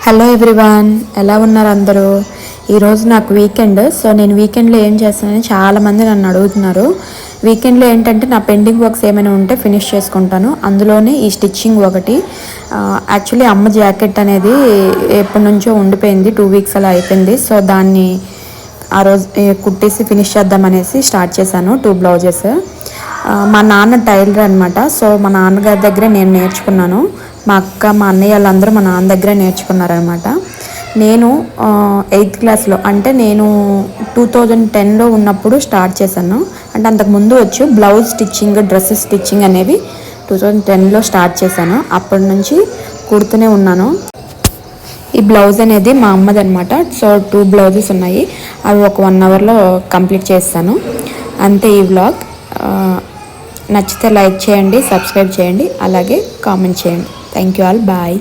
Hello everyone, ఎలా ఉన్నారు అందరూ? ఈరోజు నాకు వీకెండ్. సో నేను వీకెండ్లో ఏం చేస్తానని చాలామంది నన్ను అడుగుతున్నారు. వీకెండ్లో ఏంటంటే నా పెండింగ్ వర్క్స్ ఏమైనా ఉంటే ఫినిష్ చేసుకుంటాను. అందులోనే ఈ స్టిచ్చింగ్ ఒకటి. యాక్చువల్లీ అమ్మ జాకెట్ అనేది ఎప్పటి నుంచో ఉండిపోయింది, 2 వీక్స్ అలా అయిపోయింది. సో దాన్ని ఆ రోజు కుట్టేసి ఫినిష్ చేద్దామనేసి స్టార్ట్ చేశాను 2 బ్లౌజెస్. మా నాన్న టైలర్ అనమాట. సో మా నాన్నగారి దగ్గర నేను నేర్చుకున్నాను. మా అక్క, మా అన్నయ్య వాళ్ళందరూ మా నాన్న దగ్గరే నేర్చుకున్నారనమాట. నేను 8th క్లాస్లో, అంటే నేను 2010లో ఉన్నప్పుడు స్టార్ట్ చేశాను. అంటే అంతకుముందు వచ్చు బ్లౌజ్ స్టిచ్చింగ్, డ్రెస్సెస్ స్టిచ్చింగ్ అనేవి 2010లో స్టార్ట్ చేశాను. అప్పటి నుంచి కుడుతూనే ఉన్నాను. ఈ బ్లౌజ్ అనేది మా అమ్మది అనమాట. సో 2 బ్లౌజెస్ ఉన్నాయి, అవి ఒక 1 అవర్లో కంప్లీట్ చేస్తాను. అంతే ఈ వ్లాగ్. నచ్చితే లైక్ చేయండి, సబ్స్క్రైబ్ చేయండి, అలాగే కామెంట్ చేయండి. Thank you all, bye.